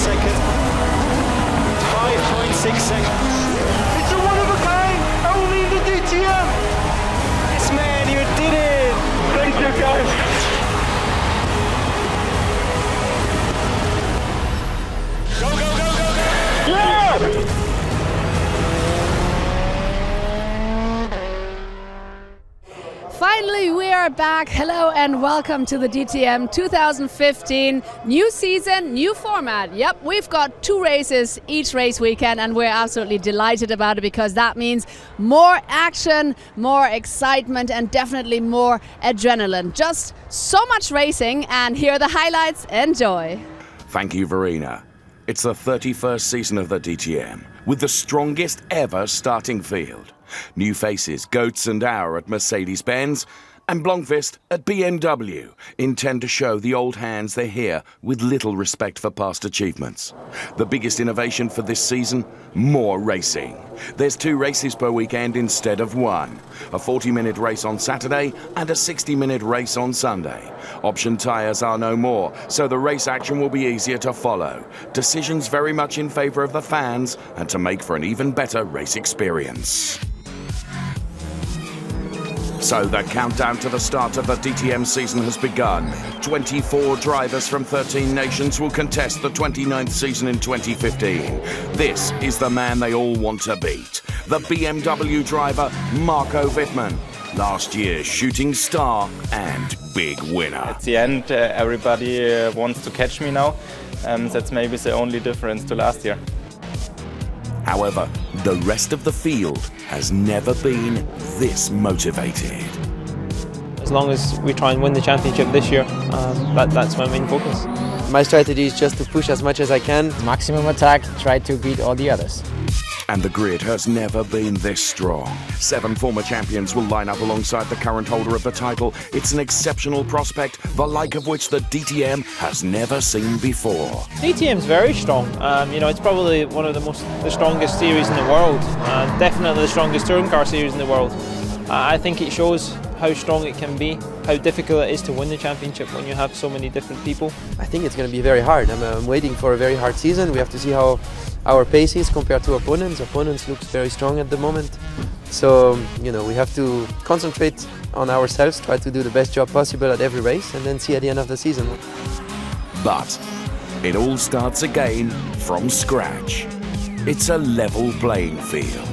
second. 5.6 seconds. It's a one of a kind, only in the DTM. Yes, man, you did it. Thank you, guys. Go, go, go, go, go. Yeah! Finally, we are back. Hello and welcome to the DTM 2015. New season, new format. Yep, we've got 2 races each race weekend, and we're absolutely delighted about it because that means more action, more excitement, and definitely more adrenaline. Just so much racing, and here are the highlights. Enjoy. Thank you, Verena. It's the 31st season of the DTM, with the strongest ever starting field. New faces, Goetz and Auer at Mercedes-Benz, and Blomqvist at BMW intend to show the old hands they're here with little respect for past achievements. The biggest innovation for this season? More racing. There's 2 races per weekend instead of 1. A 40-minute race on Saturday and a 60-minute race on Sunday. Option tyres are no more, so the race action will be easier to follow. Decisions very much in favour of the fans and to make for an even better race experience. So the countdown to the start of the DTM season has begun. 24 drivers from 13 nations will contest the 29th season in 2015. This is the man they all want to beat. The BMW driver, Marco Wittmann. Last year's shooting star and big winner. At the end, everybody wants to catch me now. That's maybe the only difference to last year. However, the rest of the field has never been this motivated. As long as we try and win the championship this year, that's my main focus. My strategy is just to push as much as I can. Maximum attack, try to beat all the others. And the grid has never been this strong. 7 former champions will line up alongside the current holder of the title. It's an exceptional prospect, the like of which the DTM has never seen before. DTM's very strong. It's probably one of the strongest series in the world. Definitely the strongest touring car series in the world. I think it shows how strong it can be, how difficult it is to win the championship when you have so many different people. I think it's going to be very hard. I'm waiting for a very hard season. We have to see how our pace is compared to opponents. Opponents looks very strong at the moment. So, we have to concentrate on ourselves, try to do the best job possible at every race, and then see at the end of the season. But it all starts again from scratch. It's a level playing field.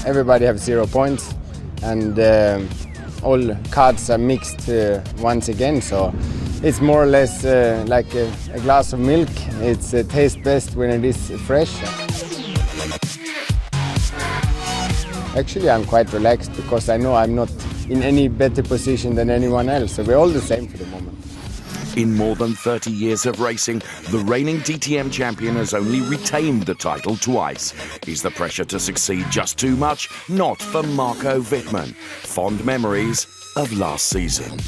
Everybody have 0 points, and all cards are mixed once again, so it's more or less like a glass of milk. It tastes best when it is fresh. Actually, I'm quite relaxed because I know I'm not in any better position than anyone else, so we're all the same for the moment. In more than 30 years of racing, the reigning DTM champion has only retained the title twice. Is the pressure to succeed just too much? Not for Marco Wittmann. Fond memories of last season.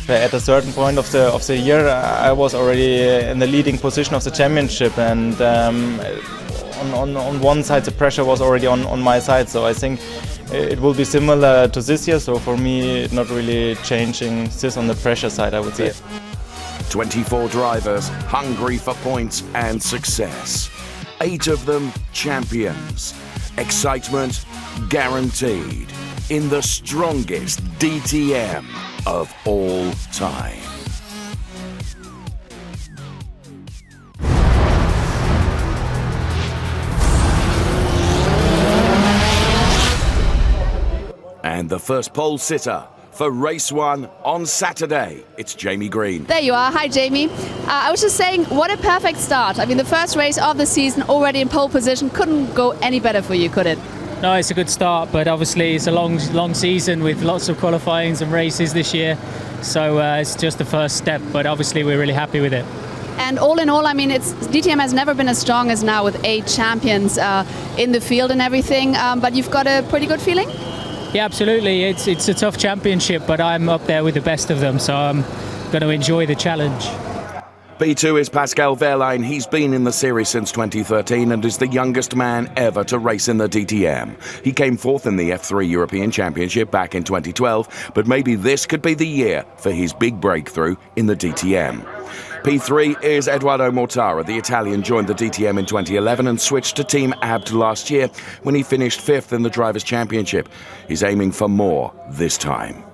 At a certain point of the year, I was already in the leading position of the championship, and on one side the pressure was already on my side. So I think it will be similar to this year. So for me, not really changing this on the pressure side, I would say. 24 drivers hungry for points and success. 8 of them champions. Excitement guaranteed in the strongest DTM of all time. And the first pole sitter for race 1 on Saturday, it's Jamie Green. There you are. Hi, Jamie. I was just saying, what a perfect start. I mean, the first race of the season already in pole position. Couldn't go any better for you, could it? No, it's a good start, but obviously it's a long season with lots of qualifyings and races this year. So it's just the first step, but obviously we're really happy with it. And all in all, I mean, DTM has never been as strong as now with 8 champions in the field and everything. But you've got a pretty good feeling? Yeah, absolutely. It's a tough championship, but I'm up there with the best of them, so I'm going to enjoy the challenge. P2 is Pascal Wehrlein. He's been in the series since 2013 and is the youngest man ever to race in the DTM. He came fourth in the F3 European Championship back in 2012, but maybe this could be the year for his big breakthrough in the DTM. P3 is Edoardo Mortara. The Italian joined the DTM in 2011 and switched to Team Abt last year when he finished fifth in the Drivers' Championship. He's aiming for more this time.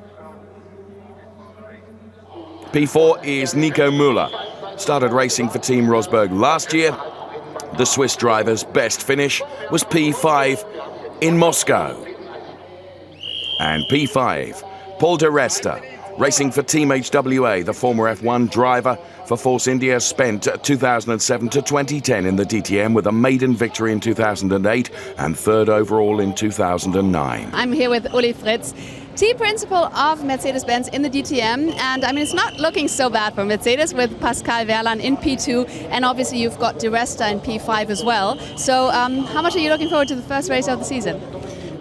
P4 is Nico Müller. Started racing for Team Rosberg last year. The Swiss driver's best finish was P5 in Moscow. And P5, Paul de Resta, racing for Team HWA, the former F1 driver for Force India, spent 2007 to 2010 in the DTM with a maiden victory in 2008 and third overall in 2009. I'm here with Uli Fritz, team principal of Mercedes-Benz in the DTM, and I mean it's not looking so bad for Mercedes with Pascal Wehrlein in P2, and obviously you've got de Resta in P5 as well. So how much are you looking forward to the first race of the season?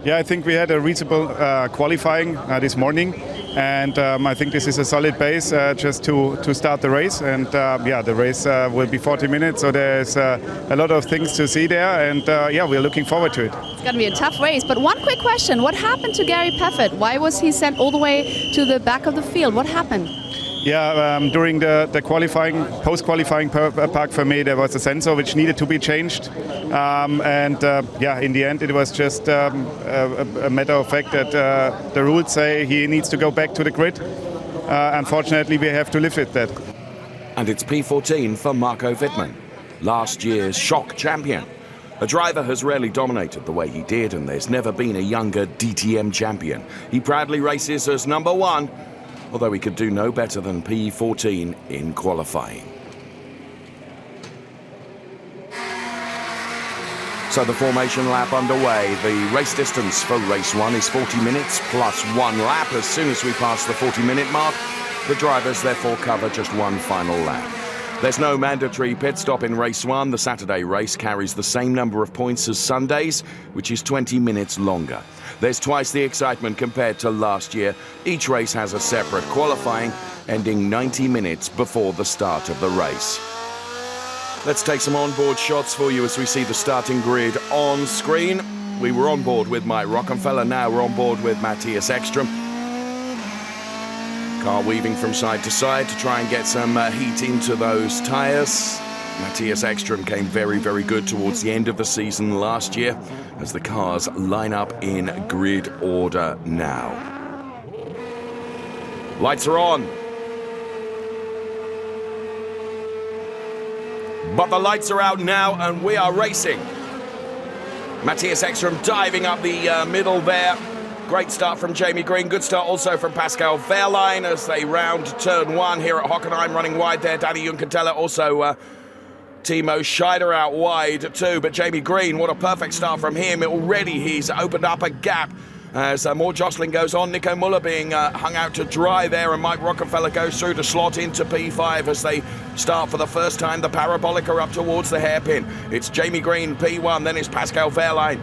Yeah, I think we had a reasonable qualifying this morning, and I think this is a solid base just to start the race. And yeah, the race will be 40 minutes, so there's a lot of things to see there, and yeah, we're looking forward to it. It's going to be a tough race, but one quick question: what happened to Gary Paffett? Why was he sent all the way to the back of the field? What happened? Yeah, during the qualifying, post-qualifying Park for me, there was a sensor which needed to be changed, and yeah, in the end it was just a matter of fact that the rules say he needs to go back to the grid. Unfortunately, we have to live with that. And it's P14 for Marco Wittmann, last year's shock champion. A driver has rarely dominated the way he did, and there's never been a younger DTM champion. He proudly races as number one, although he could do no better than P14 in qualifying. So the formation lap underway. The race distance for race one is 40 minutes plus 1 lap. As soon as we pass the 40-minute mark, the drivers therefore cover just one final lap. There's no mandatory pit stop in race one. The Saturday race carries the same number of points as Sunday's, which is 20 minutes longer. There's twice the excitement compared to last year. Each race has a separate qualifying, ending 90 minutes before the start of the race. Let's take some onboard shots for you as we see the starting grid on screen. We were on board with Mike Rockenfeller, now we're on board with Matthias Ekstrom. Car weaving from side to side to try and get some heat into those tyres. Matthias Ekstrom came very, very good towards the end of the season last year as the cars line up in grid order now. Lights are on. But the lights are out now and we are racing. Matthias Ekstrom diving up the middle there. Great start from Jamie Green, good start also from Pascal Wehrlein as they round turn one here at Hockenheim, running wide there. Danny Juncatella, also Timo Scheider out wide too, but Jamie Green, what a perfect start from him. Already he's opened up a gap as more jostling goes on. Nico Müller being hung out to dry there, and Mike Rockenfeller goes through to slot into P5 as they start for the first time the parabolica up towards the hairpin. It's Jamie Green P1, then it's Pascal Wehrlein.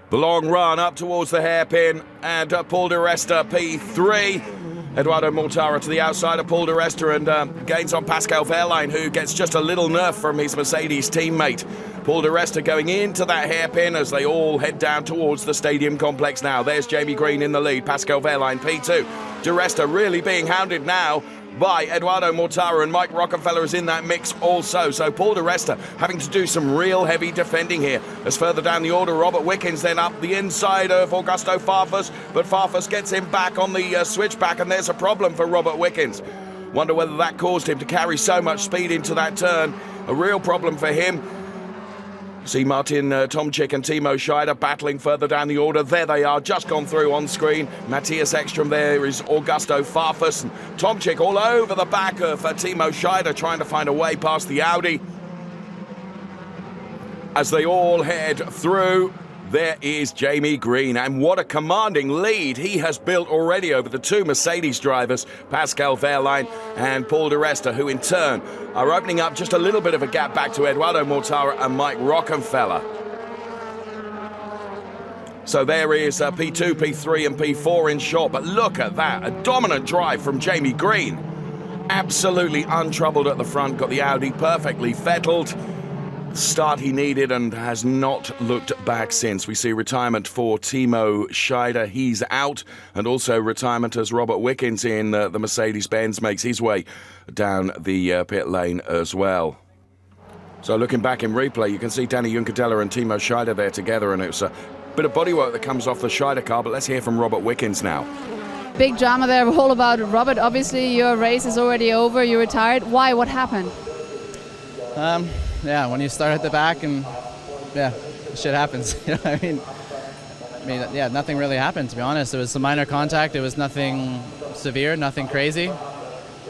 The long run up towards the hairpin, and Paul de Resta P3. Edoardo Mortara to the outside of Paul de Resta and gains on Pascal Wehrlein, who gets just a little nerf from his Mercedes teammate. Paul de Resta going into that hairpin as they all head down towards the stadium complex now. There's Jamie Green in the lead, Pascal Wehrlein P2. De Resta really being hounded now by Edoardo Mortara, and Mike Rockenfeller is in that mix also. So Paul de Resta having to do some real heavy defending here. As further down the order, Robert Wickens then up the inside of Augusto Farfus, but Farfus gets him back on the switchback, and there's a problem for Robert Wickens. Wonder whether that caused him to carry so much speed into that turn. A real problem for him. See Martin Tomczyk and Timo Scheider battling further down the order. There they are, just gone through on screen. Matthias Ekstrom, there is Augusto Farfus. And Tomczyk all over the back of Timo Scheider, trying to find a way past the Audi. As they all head through, there is Jamie Green. And what a commanding lead he has built already over the two Mercedes drivers, Pascal Wehrlein and Paul de Resta, who in turn are opening up just a little bit of a gap back to Edoardo Mortara and Mike Rockenfeller. So there is P2, P3 and P4 in short, but look at that, a dominant drive from Jamie Green. absolutely untroubled at the front, got the Audi perfectly fettled. Start he needed and has not looked back since. We see retirement for Timo Scheider, he's out, and also retirement as Robert Wickens in the Mercedes-Benz makes his way down the pit lane as well. So looking back in replay, you can see Danny Juncadella and Timo Scheider there together, and it's a bit of bodywork that comes off the Scheider car, but let's hear from Robert Wickens now. Big drama there all about Robert. Obviously your race is already over, you're retired. Why? What happened? Yeah, when you start at the back and shit happens. You know what I mean? Yeah, nothing really happened, to be honest. It was some minor contact. It was nothing severe, nothing crazy.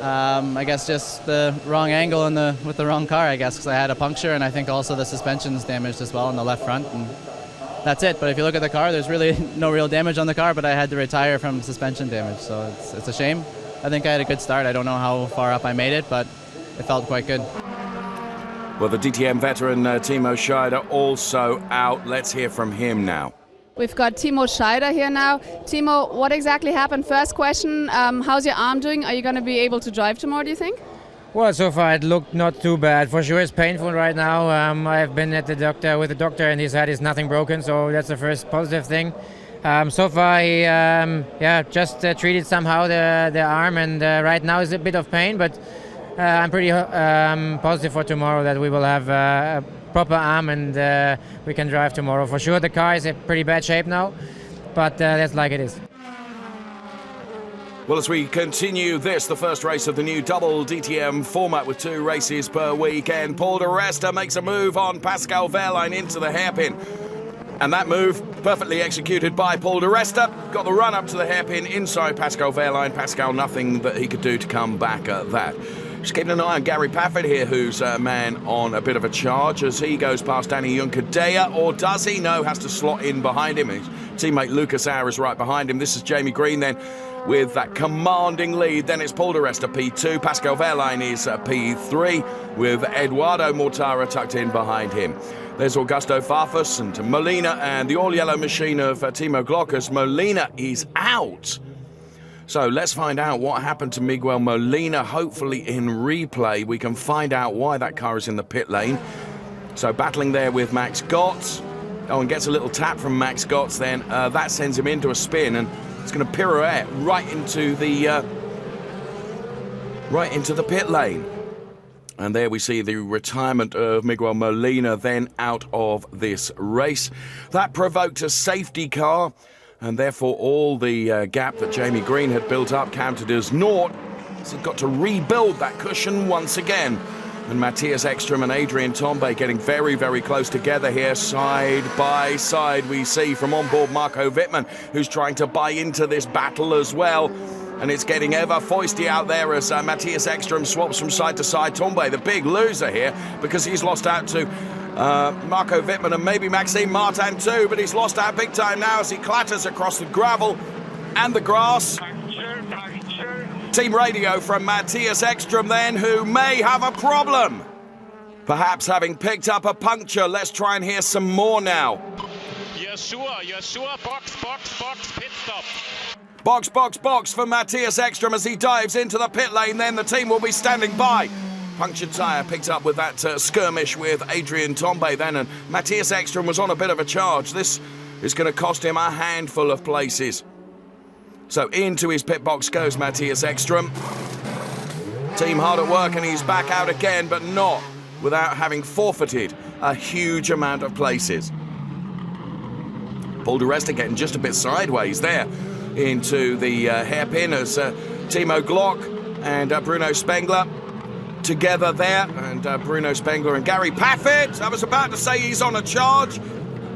I guess just the wrong angle with the wrong car, I guess, because I had a puncture, and I think also the suspension's damaged as well in the left front, and that's it. But if you look at the car, there's really no real damage on the car, but I had to retire from suspension damage, so it's a shame. I think I had a good start. I don't know how far up I made it, but it felt quite good. Well, the DTM veteran Timo Scheider also out. Let's hear from him now. We've got Timo Scheider here now. Timo, what exactly happened? First question, how's your arm doing? Are you going to be able to drive tomorrow, do you think? Well, so far it looked not too bad. For sure it's painful right now. I've been at the doctor with the doctor and he said it's nothing broken, so that's the first positive thing. So far he just treated somehow the arm, and right now is a bit of pain, but I'm pretty positive for tomorrow that we will have a proper arm and we can drive tomorrow. For sure the car is in pretty bad shape now, but that's like it is. Well, as we continue this, the first race of the new double DTM format with 2 races per weekend, Paul de Resta makes a move on Pascal Wehrlein into the hairpin. And that move, perfectly executed by Paul de Resta, got the run up to the hairpin inside Pascal Wehrlein. Pascal, nothing that he could do to come back at that. Just keeping an eye on Gary Paffett here, who's a man on a bit of a charge as he goes past Danny Juncadella, or does he? No, has to slot in behind him. His teammate Lucas Auer is right behind him. This is Jamie Green then with that commanding lead. Then it's Paul de Resta P2, Pascal Wehrlein is P3 with Eduardo Mortara tucked in behind him. There's Augusto Farfus and Molina and the all-yellow machine of Timo Glock as Molina is out. So let's find out what happened to Miguel Molina. Hopefully in replay we can find out why that car is in the pit lane. So battling there with Max Gotts. Oh, and gets a little tap from Max Gotts then. That sends him into a spin, and it's going to pirouette right into the pit lane. And there we see the retirement of Miguel Molina then out of this race. That provoked a safety car, and therefore all the gap that Jamie Green had built up counted as naught. So he's got to rebuild that cushion once again. And Matthias Ekstrom and Adrian Tombe getting very, very close together here, side by side. We see from on board Marco Wittmann, who's trying to buy into this battle as well. And it's getting ever foisty out there as Matthias Ekstrom swaps from side to side. Tombe, the big loser here, because he's lost out to Marco Wittmann and maybe Maxime Martin too, but he's lost out big time now as he clatters across the gravel and the grass. Team radio from Matthias Ekstrom then, who may have a problem. Perhaps having picked up a puncture. Let's try and hear some more now. You're sure, box, pit stop. Box for Matthias Ekstrom as he dives into the pit lane. Then the team will be standing by. Punctured tyre picked up with that skirmish with Adrian Tombe then, and Matthias Ekstrom was on a bit of a charge. This is going to cost him a handful of places. So into his pit box goes Matthias Ekstrom. Team hard at work, and he's back out again, but not without having forfeited a huge amount of places. Paul de Resta getting just a bit sideways there into the hairpin as Timo Glock and Bruno Spengler together there, and Bruno Spengler and Gary Paffett. I was about to say he's on a charge.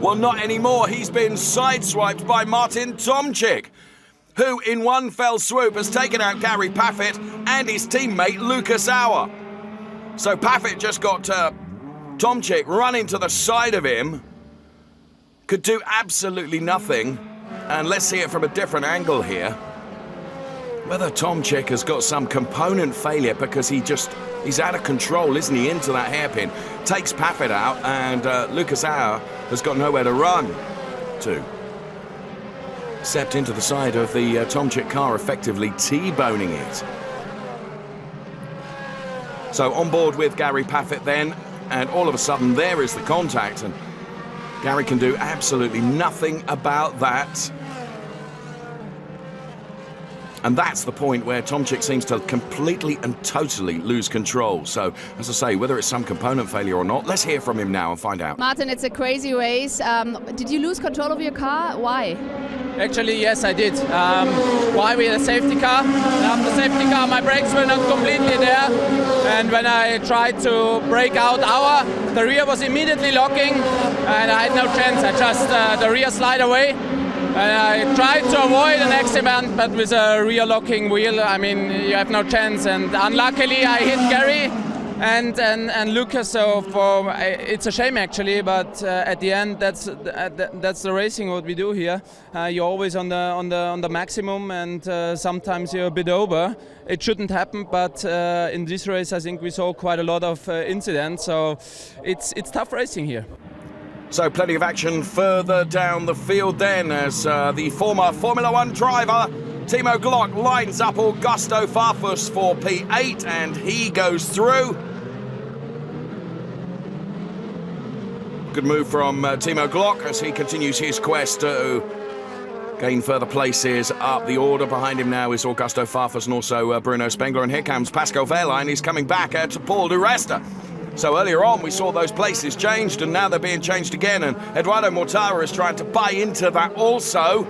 Well, not anymore. He's been sideswiped by Martin Tomczyk, who in one fell swoop has taken out Gary Paffett and his teammate Lucas Auer. So Paffett just got Tomczyk running to the side of him, could do absolutely nothing. And let's see it from a different angle here. Whether Tomczyk has got some component failure, because he's out of control, isn't he, into that hairpin. Takes Paffett out, and Lucas Auer has got nowhere to run to. Stepped into the side of the Tomczyk car, effectively T-boning it. So on board with Gary Paffett then, and all of a sudden there is the contact, and Gary can do absolutely nothing about that. And that's the point where Tomczyk seems to completely and totally lose control. So, as I say, whether it's some component failure or not, let's hear from him now and find out. Martin, it's a crazy race. Did you lose control of your car? Why? Actually, yes, I did. Why? We had a safety car. And after safety car, my brakes were not completely there. And when I tried to brake out the rear was immediately locking, and I had no chance. I just the rear slide away. And I tried to avoid an accident, but with a rear locking wheel, I mean, you have no chance. And unluckily, I hit Gary and Lucas. So it's a shame actually, but at the end, that's the racing what we do here. You're always on the maximum, and sometimes you're a bit over. It shouldn't happen, but in this race, I think we saw quite a lot of incidents. So it's tough racing here. So plenty of action further down the field then as the former Formula One driver Timo Glock lines up Augusto Farfus for P8 and he goes through. Good move from Timo Glock as he continues his quest to gain further places up the order. Behind him now is Augusto Farfus and also Bruno Spengler, and here comes Pascal Wehrlein. He's coming back to Paul di Resta. So earlier on we saw those places changed and now they're being changed again, and Eduardo Mortara is trying to buy into that also.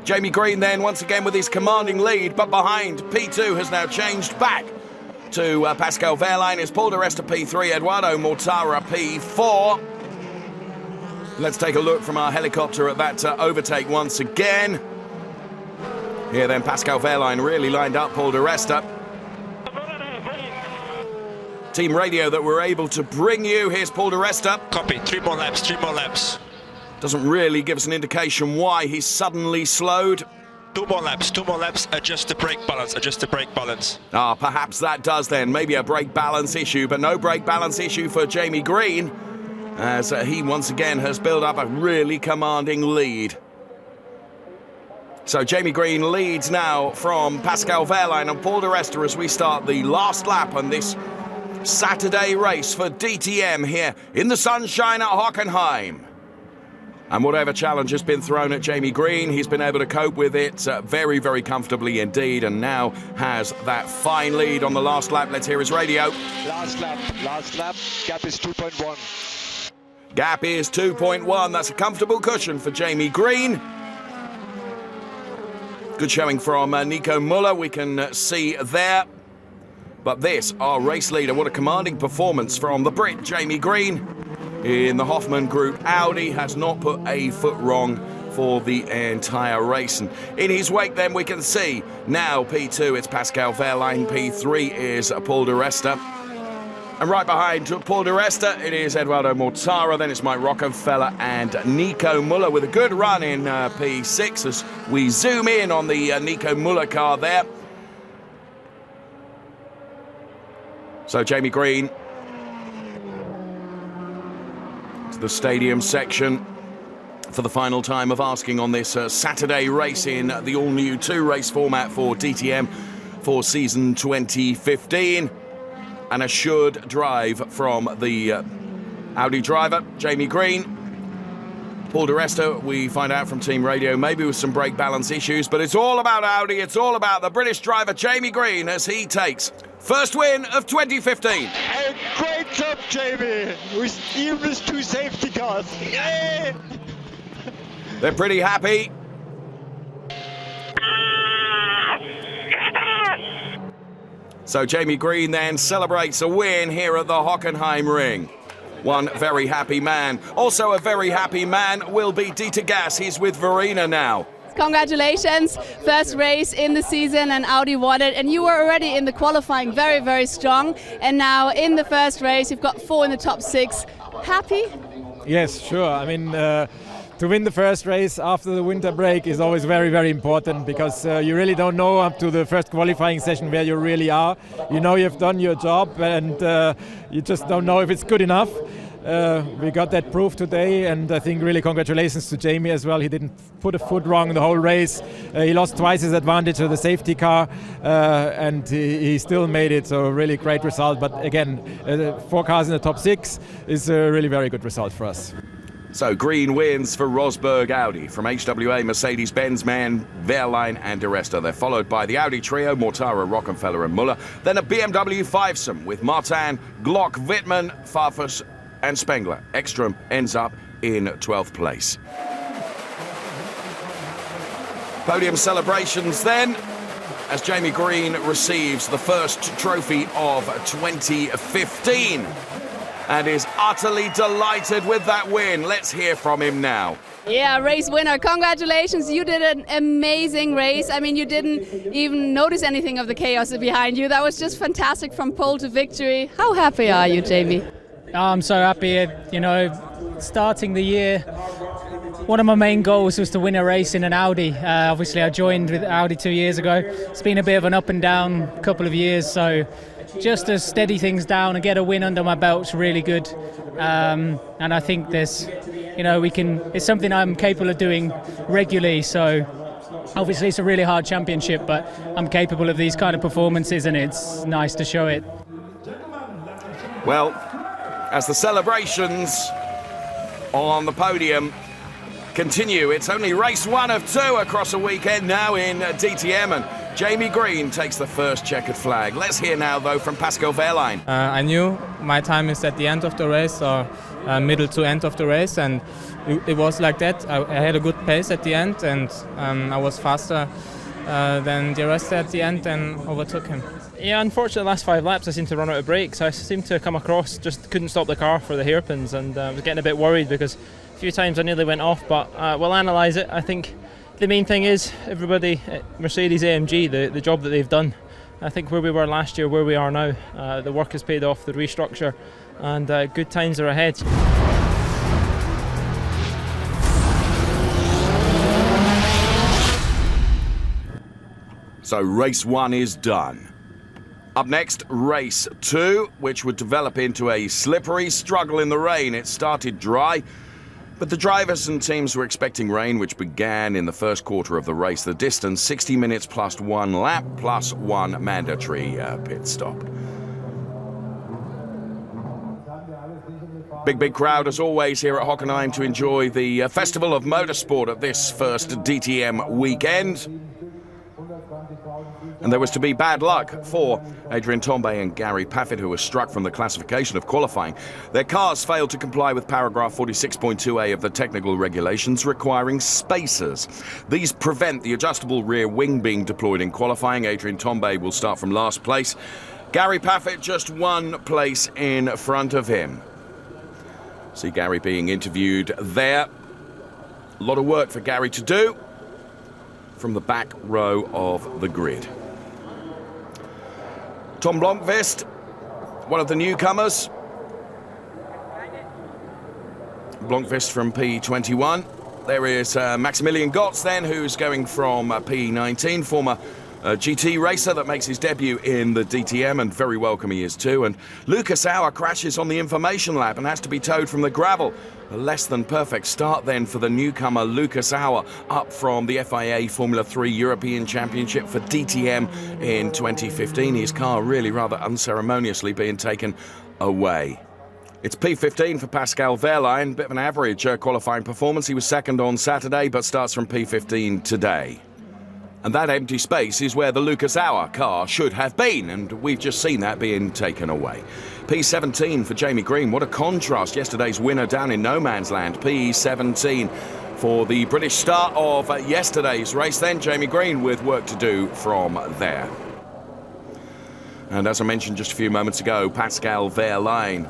Jamie Green then once again with his commanding lead, but behind P2 has now changed back to Pascal Wehrlein. Is Paul di Resta P3, Eduardo Mortara P4. Let's take a look from our helicopter at that overtake once again. Here then Pascal Wehrlein really lined up Paul di Resta. Team radio that we're able to bring you. Here's Paul di Resta. Copy, 3 more laps, 3 more laps. Doesn't really give us an indication why he's suddenly slowed. 2 more laps, adjust the brake balance. Ah, perhaps that does then. Maybe a brake balance issue, but no brake balance issue for Jamie Green, as he once again has built up a really commanding lead. So Jamie Green leads now from Pascal Wehrlein and Paul di Resta as we start the last lap on this Saturday race for DTM here in the sunshine at Hockenheim. And whatever challenge has been thrown at Jamie Green, he's been able to cope with it very, very comfortably indeed, and now has that fine lead on the last lap. Let's hear his radio. Last lap, gap is 2.1. Gap is 2.1, that's a comfortable cushion for Jamie Green. Good showing from Nico Müller, we can see there. But this, our race leader, what a commanding performance from the Brit, Jamie Green. In the Hoffman Group, Audi has not put a foot wrong for the entire race. And in his wake then we can see now P2, it's Pascal Wehrlein, P3 is Paul di Resta. And right behind Paul di Resta, it is Eduardo Mortara, then it's Mike Rockefeller and Nico Müller with a good run in P6 as we zoom in on the Nico Müller car there. So Jamie Green to the stadium section for the final time of asking on this Saturday race in the all-new 2-race format for DTM for season 2015. And a assured drive from the Audi driver, Jamie Green. Paul di Resta, we find out from Team Radio, maybe with some brake balance issues, but it's all about Audi, it's all about the British driver, Jamie Green, as he takes first win of 2015. And great job, Jamie, with even with 2 safety cars. Yay! They're pretty happy. So Jamie Green then celebrates a win here at the Hockenheim ring. One very happy man. Also a very happy man will be Dieter Gass. He's with Verena now. Congratulations, first race in the season and Audi won it, and you were already in the qualifying very, very strong, and now in the first race you've got 4 in the top 6. Happy? Yes, sure. I mean, to win the first race after the winter break is always very, very important, because you really don't know up to the first qualifying session where you really are. You know you've done your job and you just don't know if it's good enough. We got that proof today, and I think really congratulations to Jamie as well. He didn't put a foot wrong the whole race. He lost twice his advantage to the safety car, and he still made it, so really great result. But again, 4 cars in the top 6 is a really very good result for us. So green wins for Rosberg Audi from HWA, Mercedes-Benz, Mann, Wehrlein and De Resta. They're followed by the Audi trio, Mortara, Rockenfeller and Muller. Then a BMW fivesome with Martin, Glock, Wittmann, Farfus and Spengler. Ekstrom ends up in 12th place. Podium celebrations then, as Jamie Green receives the first trophy of 2015. And is utterly delighted with that win. Let's hear from him now. Yeah, race winner. Congratulations. You did an amazing race. I mean, you didn't even notice anything of the chaos behind you. That was just fantastic from pole to victory. How happy are you, Jamie? I'm so happy. You know, starting the year, one of my main goals was to win a race in an Audi. Obviously, I joined with Audi 2 years ago. It's been a bit of an up and down couple of years, so just to steady things down and get a win under my belt's really good. And I think there's, you know, it's something I'm capable of doing regularly. So obviously it's a really hard championship, but I'm capable of these kind of performances and it's nice to show it. Well, as the celebrations on the podium continue, it's only race 1 of 2 across a weekend now in DTM, and Jamie Green takes the first checkered flag. Let's hear now, though, from Pascal Wehrlein. I knew my time is at the end of the race, or middle to end of the race, and it was like that. I had a good pace at the end, and I was faster than the rest at the end and overtook him. Yeah, unfortunately, the last 5 laps I seemed to run out of brakes. I seemed to come across, just couldn't stop the car for the hairpins, and I was getting a bit worried because a few times I nearly went off, but we'll analyse it. I think the main thing is everybody at Mercedes AMG, the job that they've done. I think where we were last year, where we are now, the work has paid off, the restructure, and good times are ahead. So race 1 is done. Up next, race 2, which would develop into a slippery struggle in the rain. It started dry, but the drivers and teams were expecting rain, which began in the first quarter of the race. The distance, 60 minutes plus 1 lap, plus 1 mandatory pit stop. Big crowd, as always, here at Hockenheim to enjoy the Festival of Motorsport at this first DTM weekend. And there was to be bad luck for Adrian Tombe and Gary Paffett, who were struck from the classification of qualifying. Their cars failed to comply with paragraph 46.2a of the technical regulations, requiring spacers. These prevent the adjustable rear wing being deployed in qualifying. Adrian Tombe will start from last place. Gary Paffett just 1 place in front of him. See Gary being interviewed there. A lot of work for Gary to do from the back row of the grid. Tom Blomqvist, one of the newcomers. Blomqvist from P21. There is Maximilian Gotz then, who's going from P19, former GT racer that makes his debut in the DTM, and very welcome he is too. And Lucas Auer crashes on the information lap and has to be towed from the gravel. A less than perfect start then for the newcomer Lucas Auer, up from the FIA Formula 3 European Championship for DTM in 2015. His car really rather unceremoniously being taken away. It's P15 for Pascal Wehrlein, bit of an average qualifying performance. He was second on Saturday, but starts from P15 today. And that empty space is where the Lucas Auer car should have been, and we've just seen that being taken away. P17 for Jamie Green. What a contrast. Yesterday's winner down in no man's land. P17 for the British start of yesterday's race. Then Jamie Green with work to do from there. And as I mentioned just a few moments ago, Pascal Wehrlein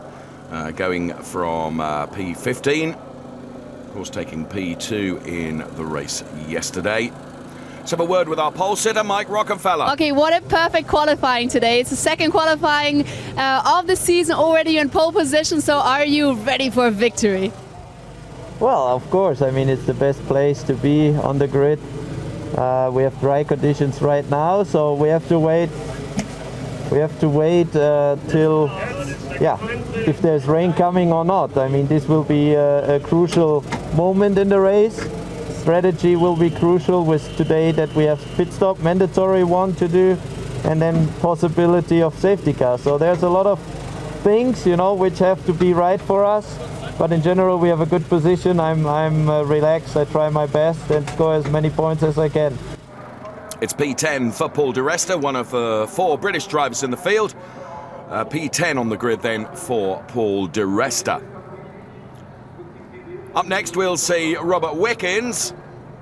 going from P15. Of course, taking P2 in the race yesterday. Let's have a word with our pole sitter, Mike Rockenfeller. Okay, what a perfect qualifying today. It's the second qualifying of the season, already in pole position, so are you ready for a victory? Well, of course. I mean, it's the best place to be on the grid. We have dry conditions right now, so we have to wait. We have to wait till yeah, if there's rain coming or not. I mean, this will be a crucial moment in the race. Strategy will be crucial with today that we have pit stop, mandatory one to do, and then possibility of safety car. So there's a lot of things, you know, which have to be right for us. But in general, we have a good position. I'm relaxed. I try my best and score as many points as I can. It's P10 for Paul di Resta, one of the 4 British drivers in the field. P10 on the grid then for Paul di Resta. Up next, we'll see Robert Wickens,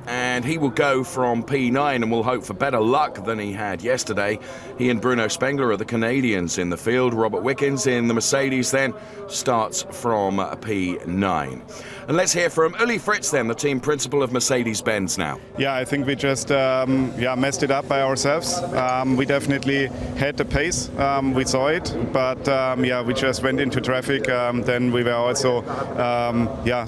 and he will go from P9, and we'll hope for better luck than he had yesterday. He and Bruno Spengler are the Canadians in the field. Robert Wickens in the Mercedes then starts from P9. And let's hear from Uli Fritz then, the team principal of Mercedes-Benz now. Yeah, I think we just messed it up by ourselves. We definitely had the pace, we saw it, but we just went into traffic. Then we were also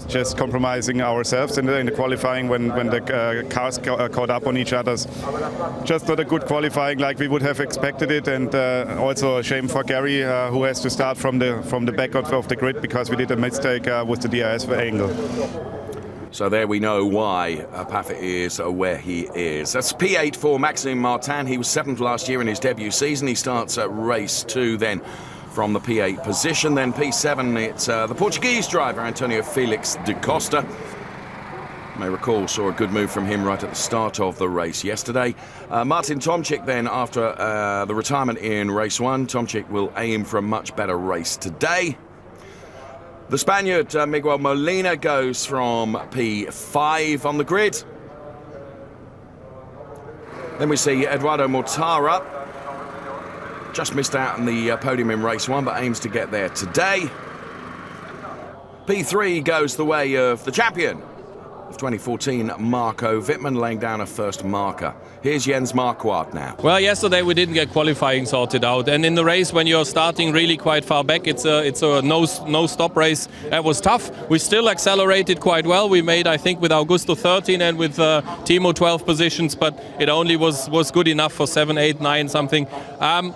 just compromising ourselves in the qualifying when the cars caught up on each other's. Just not a good qualifying like we would have expected it, and also a shame for Gary, who has to start from the back of the grid because we did a mistake with the DRS angle. So there we know why Paffett is where he is. That's P8 for Maxime Martin. He was 7th last year in his debut season. He starts at race 2 then from the P8 position. Then P7, it's the Portuguese driver, Antonio Felix da Costa. You may recall, saw a good move from him right at the start of the race yesterday. Martin Tomczyk then, after the retirement in race 1, Tomczyk will aim for a much better race today. The Spaniard, Miguel Molina, goes from P5 on the grid. Then we see Eduardo Mortara. Just missed out on the podium in race 1, but aims to get there today. P3 goes the way of the champion of 2014, Marco Wittmann, laying down a first marker. Here's Jens Marquardt now. Well, yesterday we didn't get qualifying sorted out, and in the race when you're starting really quite far back, it's a no stop race. That was tough. We still accelerated quite well. We made, I think, with Augusto 13 and with Timo 12 positions, but it only was good enough for 7, 8, 9 something.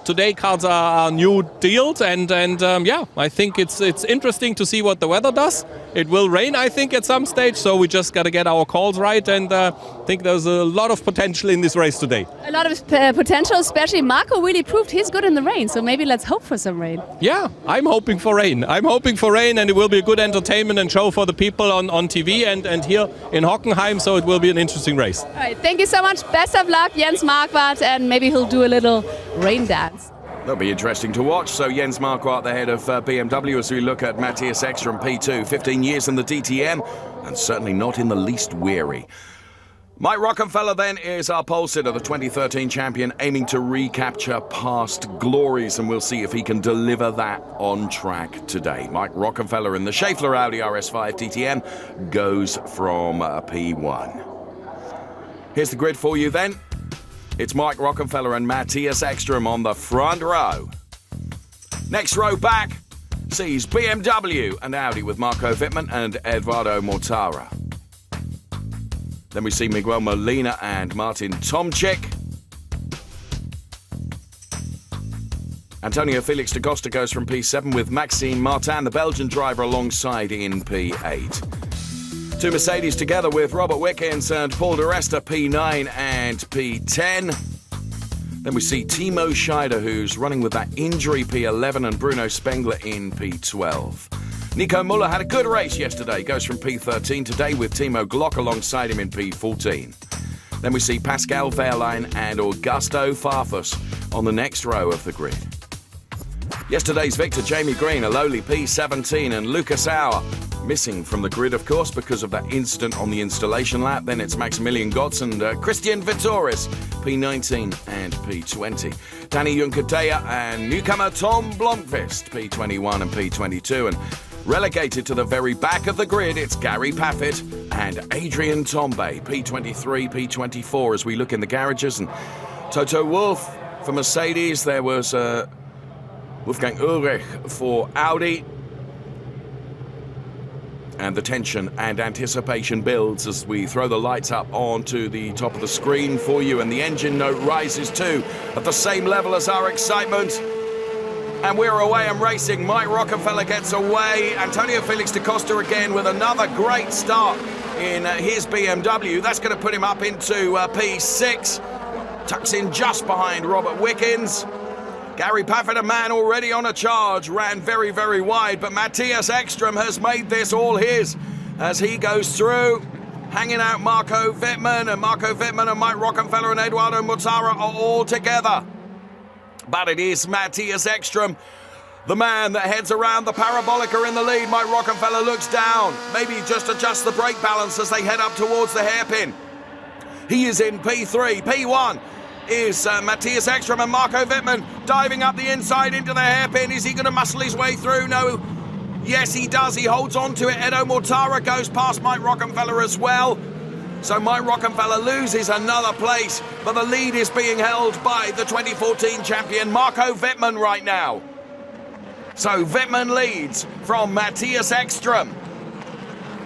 Today cars are new deals, and I think it's interesting to see what the weather does. It will rain, I think, at some stage, so we just got to get our calls right, and I think there's a lot of potential in this race today. A lot of potential, especially Marco really proved he's good in the rain, so maybe let's hope for some rain. Yeah, I'm hoping for rain. And it will be a good entertainment and show for the people on TV and here in Hockenheim, so it will be an interesting race. All right, thank you so much. Best of luck, Jens Marquardt, and maybe he'll do a little rain dance. That'll be interesting to watch. So Jens Marquardt, the head of BMW, as we look at Matthias Ekstrom, P2, 15 years in the DTM, and certainly not in the least weary. Mike Rockenfeller then is our pole sitter, the 2013 champion, aiming to recapture past glories, and we'll see if he can deliver that on track today. Mike Rockenfeller in the Schaeffler Audi RS5 DTM goes from P1. Here's the grid for you then. It's Mike Rockenfeller and Matthias Ekstrom on the front row. Next row back sees BMW and Audi with Marco Wittmann and Eduardo Mortara. Then we see Miguel Molina and Martin Tomczyk. Antonio Felix da Costa goes from P7 with Maxime Martin, the Belgian driver, alongside in P8. 2 Mercedes together with Robert Wickens and Paul di Resta, P9 and P10. Then we see Timo Scheider, who's running with that injury, P11, and Bruno Spengler in P12. Nico Muller had a good race yesterday, goes from P13 today with Timo Glock alongside him in P14. Then we see Pascal Wehrlein and Augusto Farfus on the next row of the grid. Yesterday's victor, Jamie Green, a lowly P17, and Lucas Auer missing from the grid, of course, because of that incident on the installation lap. Then it's Maximilian Gotz and Christian Vittoris, P19 and P20. Danny Juncadella and newcomer Tom Blomqvist, P21 and P22. And relegated to the very back of the grid, it's Gary Paffett and Adrian Tombe, P23, P24, as we look in the garages. And Toto Wolff for Mercedes. There was Wolfgang Ulrich for Audi. And the tension and anticipation builds as we throw the lights up onto the top of the screen for you, and the engine note rises too at the same level as our excitement. And we're away and racing. Mike Rockenfeller gets away. Antonio Felix da Costa again with another great start in his BMW. That's going to put him up into P6. Tucks in just behind Robert Wickens. Gary Paffett, a man already on a charge, ran very, very wide, but Matthias Ekström has made this all his as he goes through, hanging out Marco Wittmann, and Mike Rockenfeller and Eduardo Mortara are all together. But it is Matthias Ekström, the man that heads around the Parabolica in the lead. Mike Rockenfeller looks down, maybe just adjusts the brake balance as they head up towards the hairpin. He is in P3. P1 is Matthias Ekström and Marco Wittmann diving up the inside into the hairpin. Is he going to muscle his way through? No. Yes, he does. He holds on to it. Edo Mortara goes past Mike Rockenfeller as well. So Mike Rockenfeller loses another place, but the lead is being held by the 2014 champion Marco Wittmann right now. So Wittmann leads from Matthias Ekström.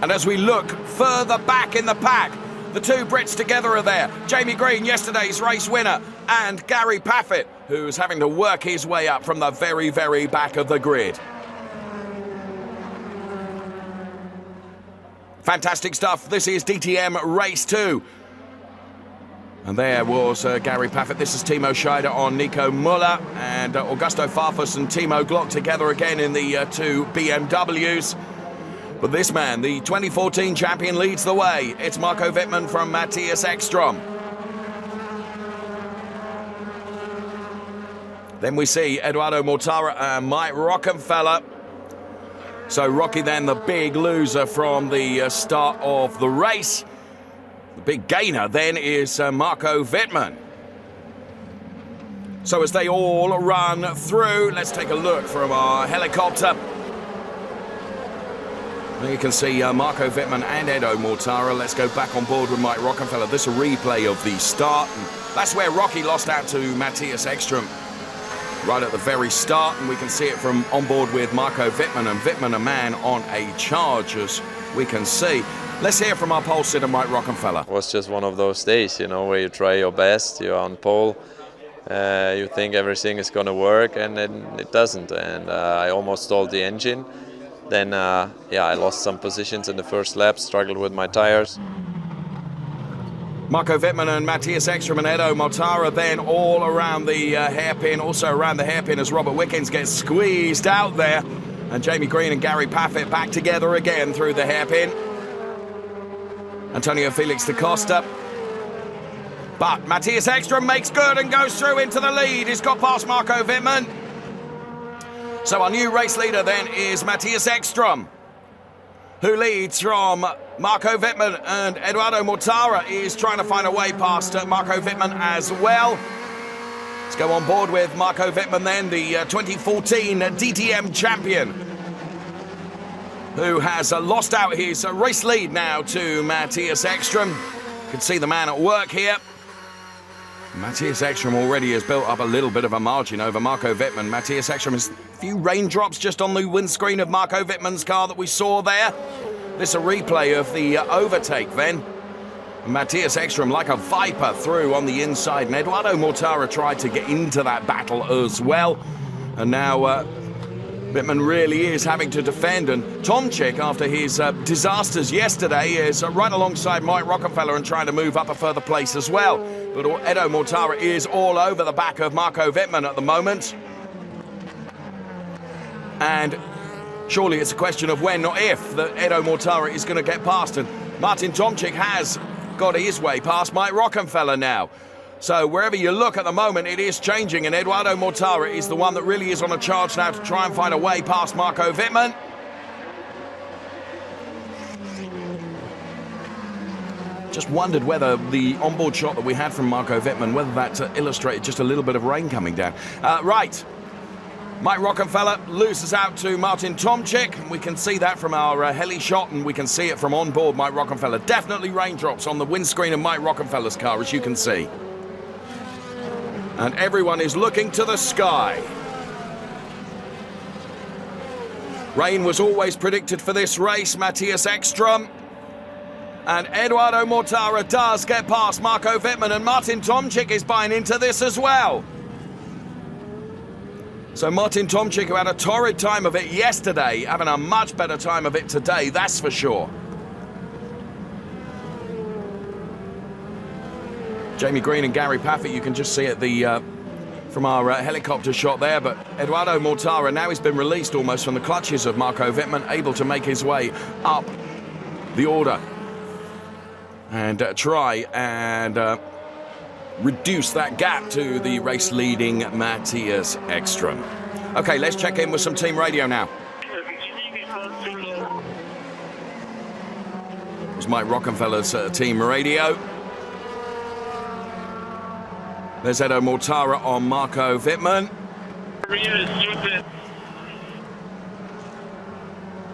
And as we look further back in the pack, the two Brits together are there. Jamie Green, yesterday's race winner, and Gary Paffett, who's having to work his way up from the very, very back of the grid. Fantastic stuff. This is DTM Race 2. And there was Gary Paffett. This is Timo Scheider on Nico Müller, and Augusto Farfus and Timo Glock together again in the two BMWs. But this man, the 2014 champion, leads the way. It's Marco Wittmann from Matthias Ekström. Then we see Eduardo Mortara and Mike Rockenfeller. So Rocky then the big loser from the start of the race. The big gainer then is Marco Wittmann. So as they all run through, let's take a look from our helicopter. You can see Marco Wittmann and Edo Mortara. Let's go back on board with Mike Rockenfeller. This is a replay of the start. And that's where Rocky lost out to Matthias Ekström right at the very start. And we can see it from on board with Marco Wittmann. And Wittmann, a man on a charge, as we can see. Let's hear from our pole sitter, Mike Rockenfeller. It was just one of those days, you know, where you try your best. You're on pole. You think everything is going to work, and then it doesn't. And I almost stalled the engine. Then, I lost some positions in the first lap, struggled with my tires. Marco Wittmann and Matthias Ekström and Edo Mortara then all around the hairpin, also around the hairpin as Robert Wickens gets squeezed out there. And Jamie Green and Gary Paffett back together again through the hairpin. Antonio Felix da Costa. But Matthias Ekström makes good and goes through into the lead. He's got past Marco Wittmann. So our new race leader then is Matthias Ekström, who leads from Marco Wittmann, and Eduardo Mortara is trying to find a way past Marco Wittmann as well. Let's go on board with Marco Wittmann then, the 2014 DTM champion, who has lost out his race lead now to Matthias Ekström. You can see the man at work here. Matthias Ekström already has built up a little bit of a margin over Marco Wittmann. Matthias Ekström has a few raindrops just on the windscreen of Marco Wittmann's car that we saw there. This is a replay of the overtake then. Matthias Ekström like a viper through on the inside, and Eduardo Mortara tried to get into that battle as well. And now Wittmann really is having to defend, and Tomczyk, after his disasters yesterday, is right alongside Mike Rockenfeller and trying to move up a further place as well. But Edo Mortara is all over the back of Marco Wittmann at the moment. And surely it's a question of when, not if, that Edo Mortara is going to get past. And Martin Tomczyk has got his way past Mike Rockenfeller now. So wherever you look at the moment, it is changing, and Eduardo Mortara is the one that really is on a charge now to try and find a way past Marco Wittmann. Just wondered whether the onboard shot that we had from Marco Wittmann, whether that illustrated just a little bit of rain coming down. Right. Mike Rockenfeller loses out to Martin Tomczyk. We can see that from our heli shot, and we can see it from on board Mike Rockenfeller. Definitely raindrops on the windscreen of Mike Rockenfeller's car, as you can see. And everyone is looking to the sky. Rain was always predicted for this race, Matthias Ekström. And Eduardo Mortara does get past Marco Wittmann, and Martin Tomczyk is buying into this as well. So Martin Tomczyk, who had a torrid time of it yesterday, having a much better time of it today, that's for sure. Jamie Green and Gary Paffett, you can just see it from our helicopter shot there, but Eduardo Mortara, now he's been released almost from the clutches of Marco Wittmann, able to make his way up the order and try and reduce that gap to the race leading Matthias Ekström. Okay, let's check in with some team radio now. It's Mike Rockenfeller's team radio. There's Edo Mortara on Marco Wittmann.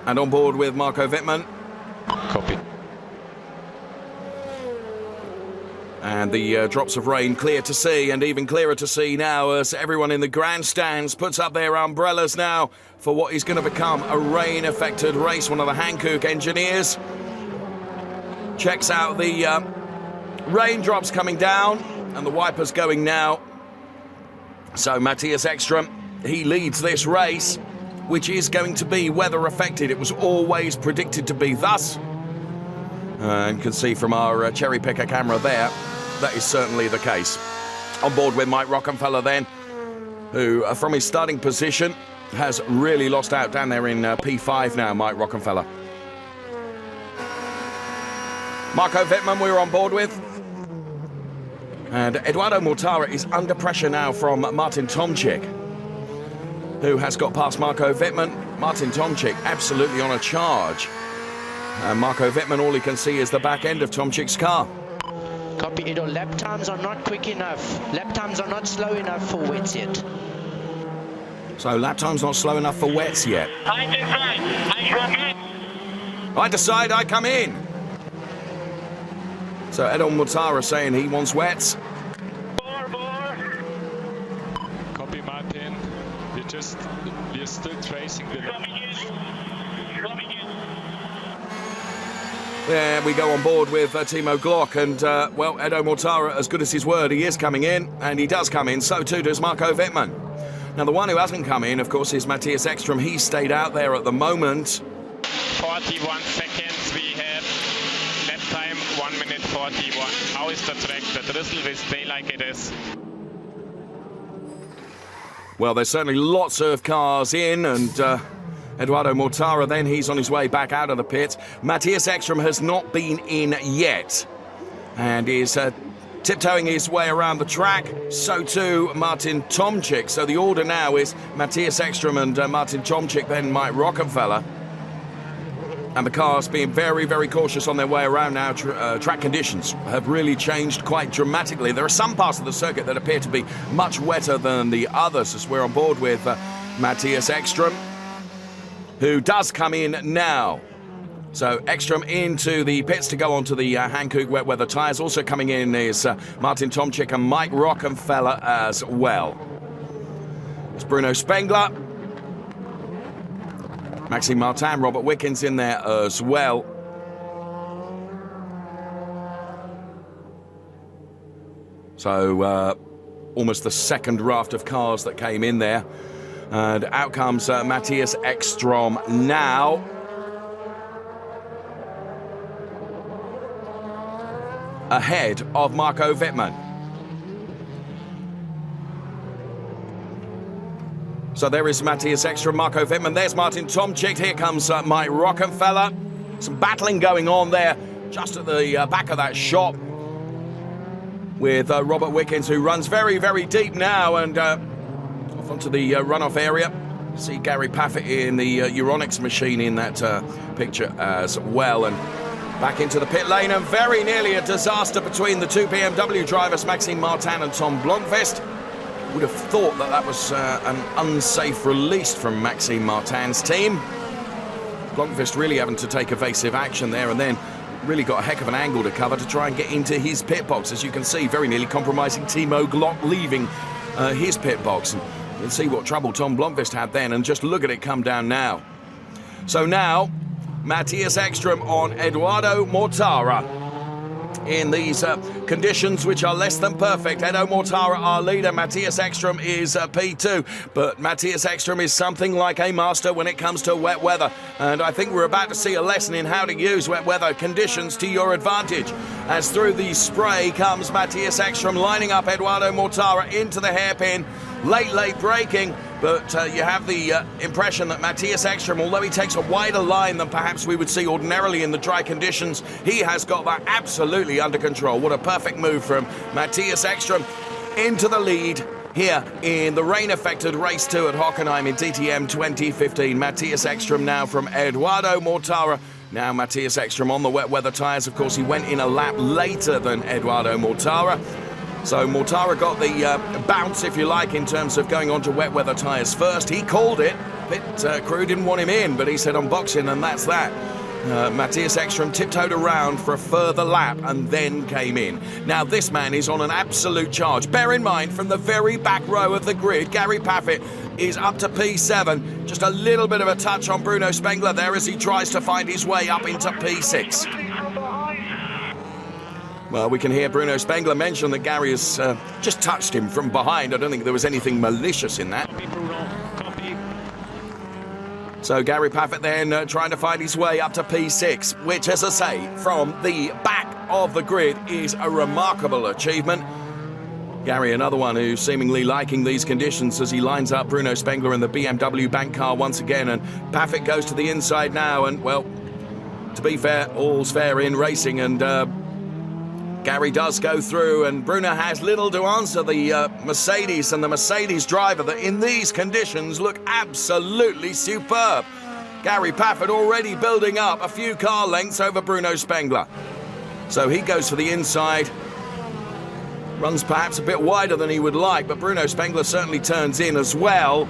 And on board with Marco Wittmann. Copy. And the drops of rain clear to see, and even clearer to see now as everyone in the grandstands puts up their umbrellas now for what is going to become a rain-affected race. One of the Hankook engineers checks out the raindrops coming down and the wipers going now. So Matthias Ekström, he leads this race, which is going to be weather-affected. It was always predicted to be thus. And you can see from our cherry picker camera there, that is certainly the case. On board with Mike Rockenfeller then, who from his starting position has really lost out down there in P5 now, Mike Rockenfeller. Marco Wittmann we're on board with. And Eduardo Mortara is under pressure now from Martin Tomczyk, who has got past Marco Wittmann. Martin Tomczyk absolutely on a charge. And Marco Wittmann, all he can see is the back end of Tomczyk's car. Copy, Edo. Lap times are not quick enough. Lap times are not slow enough for wets yet. So lap time's not slow enough for wets yet. I decide, I come in. So Edo Mortara saying he wants wets. Copy, Martin. We're still tracing the... There we go on board with Timo Glock, and well, Edo Mortara, as good as his word, he is coming in, and he does come in, so too does Marco Wittmann. Now the one who hasn't come in, of course, is Matthias Ekström. He's stayed out there at the moment. 41 seconds we have. Lap time 1 minute 41. How is the track? The drizzle will stay like it is. Well, there's certainly lots of cars in, and Eduardo Mortara then, he's on his way back out of the pit. Matthias Ekström has not been in yet and is tiptoeing his way around the track. So too Martin Tomczyk. So the order now is Matthias Ekström and Martin Tomczyk, then Mike Rockenfeller. And the cars being very, very cautious on their way around now. Track conditions have really changed quite dramatically. There are some parts of the circuit that appear to be much wetter than the others, as we're on board with Matthias Ekström, who does come in now. So Ekström into the pits to go onto the Hankook wet weather tyres. Also coming in is Martin Tomczyk and Mike Rockenfeller as well. It's Bruno Spengler, Maxime Martin, Robert Wickens in there as well. So almost the second raft of cars that came in there. And out comes Matthias Ekström now. Ahead of Marco Wittmann. So there is Matthias Ekström, Marco Wittmann. There's Martin Tomczyk. Here comes Mike Rockenfeller. Some battling going on there just at the back of that shot with Robert Wickens, who runs very, very deep now and off onto the runoff area. See Gary Paffett in the Euronics machine in that picture as well. And back into the pit lane, and very nearly a disaster between the two BMW drivers, Maxime Martin and Tom Blomqvist. Would have thought that that was an unsafe release from Maxime Martin's team. Blomqvist really having to take evasive action there, and then really got a heck of an angle to cover to try and get into his pit box. As you can see, very nearly compromising Timo Glock leaving his pit box. And you can see what trouble Tom Blomqvist had then, and just look at it come down now. So now, Matthias Ekström on Eduardo Mortara. in these conditions which are less than perfect. Edo Mortara, our leader. Matthias Ekström is P2, but Matthias Ekström is something like a master when it comes to wet weather, and I think we're about to see a lesson in how to use wet weather conditions to your advantage, as through the spray comes Matthias Ekström, lining up Edoardo Mortara into the hairpin. Late braking, but you have the impression that Matthias Ekström, although he takes a wider line than perhaps we would see ordinarily in the dry conditions, he has got that absolutely under control. What a perfect move from Matthias Ekström into the lead here in the rain-affected race 2 at Hockenheim in DTM 2015. Matthias Ekström now from Edoardo Mortara. Now Matthias Ekström on the wet weather tyres. Of course, he went in a lap later than Edoardo Mortara. So Mortara got the bounce, if you like, in terms of going on to wet weather tyres first. He called it. Pit crew didn't want him in, but he said on boxing, and that's that. Matthias Ekström tiptoed around for a further lap and then came in. Now this man is on an absolute charge. Bear in mind, from the very back row of the grid, Gary Paffett is up to P7. Just a little bit of a touch on Bruno Spengler there as he tries to find his way up into P6. Well, we can hear Bruno Spengler mention that Gary has just touched him from behind. I don't think there was anything malicious in that. So Gary Paffett then trying to find his way up to P6, which, as I say, from the back of the grid is a remarkable achievement. Gary, another one who's seemingly liking these conditions as he lines up Bruno Spengler in the BMW bank car once again, and Paffett goes to the inside now, and, well, to be fair, all's fair in racing, and Gary does go through, and Bruno has little to answer the Mercedes, and the Mercedes driver that in these conditions look absolutely superb. Gary Paffett already building up a few car lengths over Bruno Spengler. So he goes for the inside, runs perhaps a bit wider than he would like, but Bruno Spengler certainly turns in as well.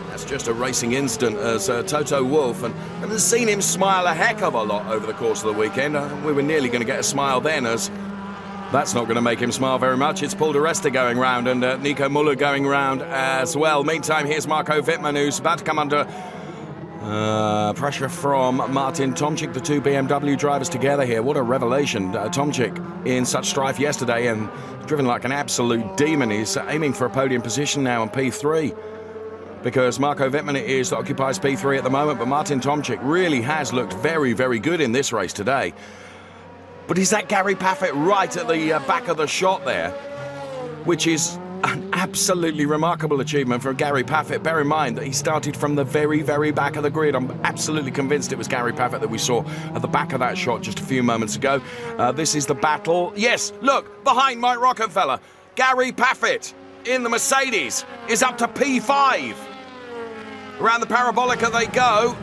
That's just a racing instant as Toto Wolff, and I haven't seen him smile a heck of a lot over the course of the weekend. We were nearly going to get a smile then, as that's not going to make him smile very much. It's Paul di Resta going round and Nico Müller going round as well. Meantime, here's Marco Wittmann, who's about to come under pressure from Martin Tomczyk, the two BMW drivers together here. What a revelation. Tomczyk in such strife yesterday and driven like an absolute demon. He's aiming for a podium position now on P3, because Marco Wittmann occupies P3 at the moment, but Martin Tomczyk really has looked very, very good in this race today. But is that Gary Paffett right at the back of the shot there, which is an absolutely remarkable achievement for Gary Paffett. Bear in mind that he started from the very, very back of the grid. I'm absolutely convinced it was Gary Paffett that we saw at the back of that shot just a few moments ago. This is the battle. Yes, look, behind Mike Rockenfeller, Gary Paffett in the Mercedes is up to P5. Around the parabolica they go.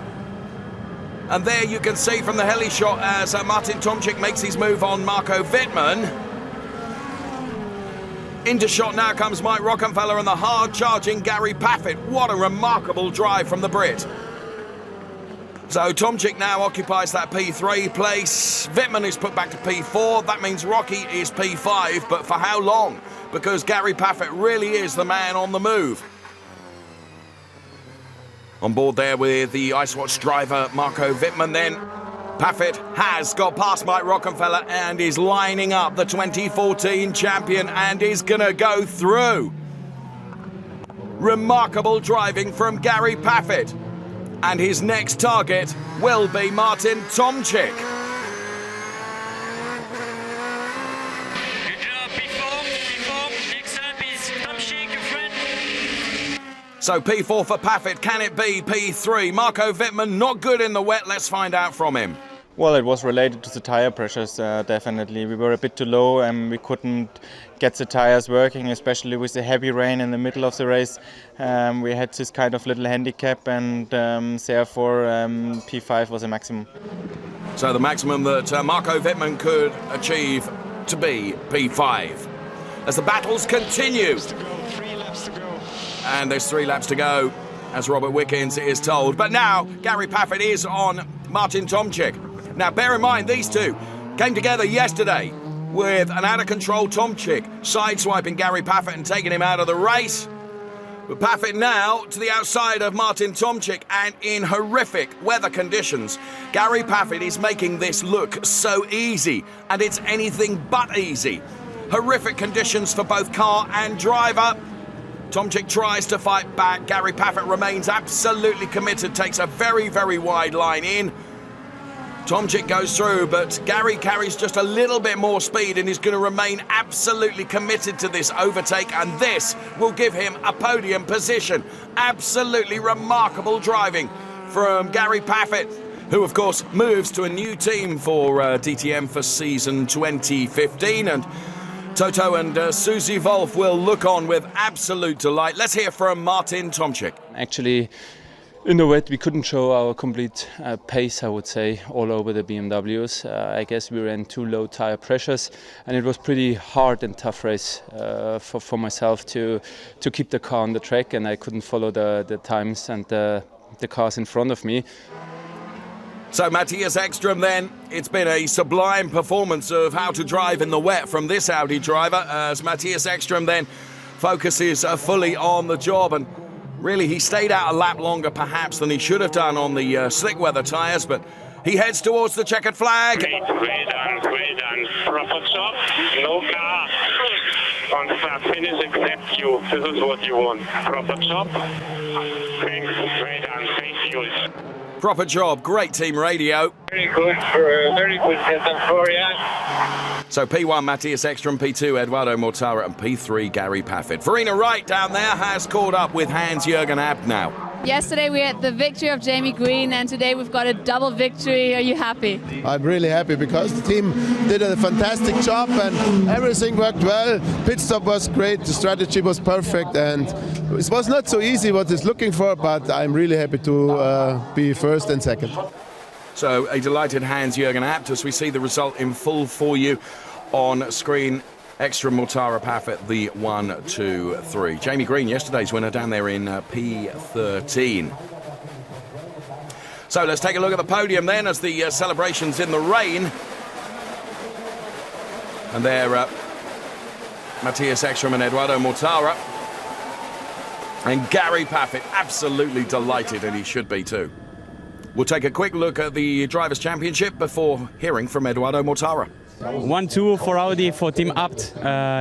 And there you can see from the heli shot as Martin Tomczyk makes his move on Marco Wittmann. Into shot now comes Mike Rockenfeller and the hard-charging Gary Paffett. What a remarkable drive from the Brit. So Tomczyk now occupies that P3 place. Wittmann is put back to P4. That means Rocky is P5, but for how long? Because Gary Paffett really is the man on the move. On board there with the Ice Watch driver Marco Wittmann then. Paffett has got past Mike Rockenfeller and is lining up the 2014 champion and is going to go through. Remarkable driving from Gary Paffett. And his next target will be Martin Tomczyk. So P4 for Paffett, can it be P3? Marco Wittmann not good in the wet, let's find out from him. Well, it was related to the tire pressures, definitely. We were a bit too low and we couldn't get the tires working, especially with the heavy rain in the middle of the race. We had this kind of little handicap and therefore P5 was a maximum. So the maximum that Marco Wittmann could achieve to be P5. As the battles continue. And there's 3 laps to go, as Robert Wickens is told. But now, Gary Paffett is on Martin Tomczyk. Now, bear in mind, these two came together yesterday with an out-of-control Tomczyk sideswiping Gary Paffett and taking him out of the race. But Paffett now to the outside of Martin Tomczyk, and in horrific weather conditions, Gary Paffett is making this look so easy, and it's anything but easy. Horrific conditions for both car and driver. Tomczyk tries to fight back. Gary Paffett remains absolutely committed, takes a very, very wide line in. Tomczyk goes through, but Gary carries just a little bit more speed and is going to remain absolutely committed to this overtake, and this will give him a podium position. Absolutely remarkable driving from Gary Paffett, who of course moves to a new team for DTM for season 2015, and Toto and Susie Wolf will look on with absolute delight. Let's hear from Martin Tomczyk. Actually, in the wet, we couldn't show our complete pace, I would say, all over the BMWs. I guess we ran too low tire pressures, and it was pretty hard and tough race for myself to keep the car on the track, and I couldn't follow the times and the cars in front of me. So Matthias Ekström then, it's been a sublime performance of how to drive in the wet from this Audi driver, as Matthias Ekström then focuses fully on the job, and really, he stayed out a lap longer perhaps than he should have done on the slick weather tyres, but he heads towards the checkered flag. Well done. Proper job, no car. On start finish except you. This is what you want. Proper job. Thanks, well done, thank you. Proper job, great team radio. Very good setup for you. So P1 Matthias Ekström, P2 Eduardo Mortara, and P3 Gary Paffett. Farina Wright down there has caught up with Hans-Jürgen Abt now. Yesterday we had the victory of Jamie Green, and today we've got a double victory. Are you happy? I'm really happy because the team did a fantastic job and everything worked well. Pit stop was great, the strategy was perfect, and it was not so easy what it's looking for, but I'm really happy to be first and second. So a delighted Hans-Jürgen Abt as we see the result in full for you on screen. Ekström, Mortara, Paffett, the 1, 2, 3. Jamie Green, yesterday's winner, down there in P13. So let's take a look at the podium then as the celebrations in the rain. And there, Matthias Ekström and Eduardo Mortara. And Gary Paffett, absolutely delighted, and he should be too. We'll take a quick look at the Drivers' Championship before hearing from Eduardo Mortara. 1-2 for Audi, for Team Abt.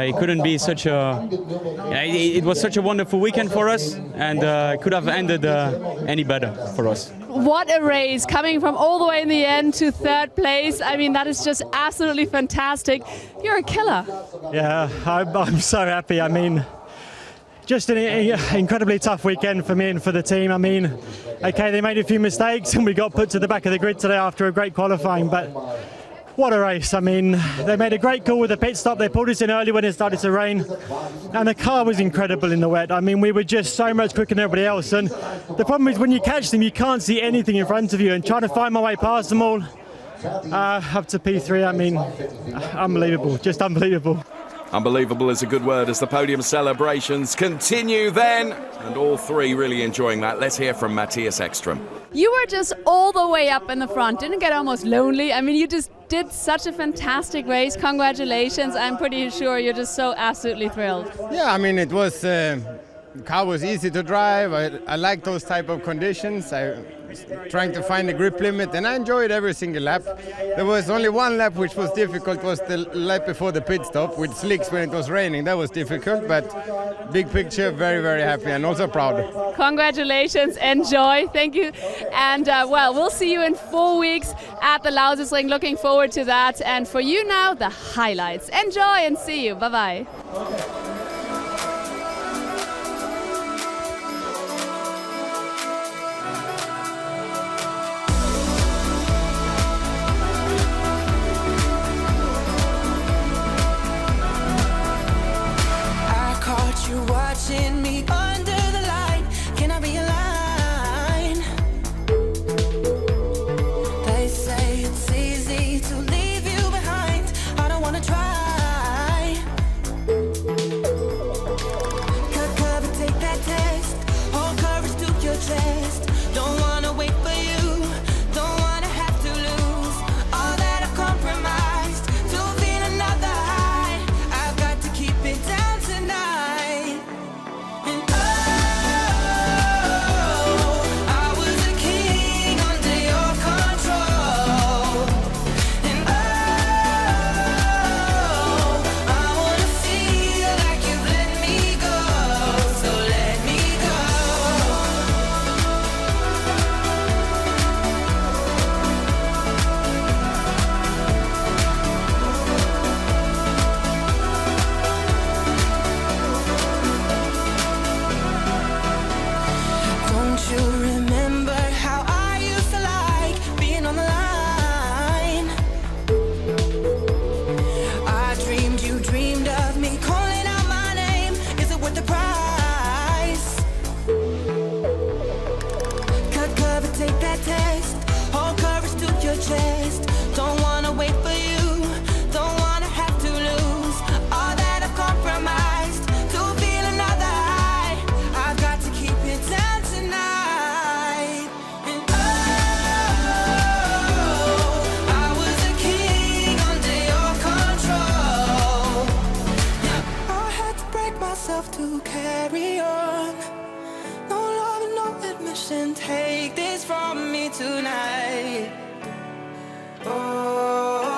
It couldn't be such a... it was such a wonderful weekend for us, and it could have ended any better for us. What a race, coming from all the way in the end to third place. I mean, that is just absolutely fantastic. You're a killer. Yeah, I'm so happy. I mean, just an incredibly tough weekend for me and for the team. I mean, okay, they made a few mistakes and we got put to the back of the grid today after a great qualifying, but what a race. I mean, they made a great call with the pit stop. They pulled us in early when it started to rain, and the car was incredible in the wet. I mean, we were just so much quicker than everybody else, and the problem is when you catch them, you can't see anything in front of you, and trying to find my way past them all up to P3, I mean, unbelievable, just unbelievable. Unbelievable is a good word as the podium celebrations continue then, and all three really enjoying that. Let's hear from Matthias Ekström. You were just all the way up in the front. Didn't it get almost lonely? I mean, you just did such a fantastic race. Congratulations. I'm pretty sure you're just so absolutely thrilled. Yeah, I mean, it was, the car was easy to drive. I like those type of conditions. I was trying to find the grip limit, and I enjoyed every single lap. There was only one lap which was difficult, was the lap before the pit stop with slicks when it was raining. That was difficult, but big picture, very, very happy and also proud. Congratulations, enjoy, thank you. And well, we'll see you in 4 weeks at the Lausitzring. Looking forward to that. And for you now, the highlights. Enjoy and see you. Bye-bye. You're watching me under the light. Can I be a line? They say it's easy to leave you behind. I don't wanna try. myself to carry on. No love and no admission, take this from me tonight. Oh.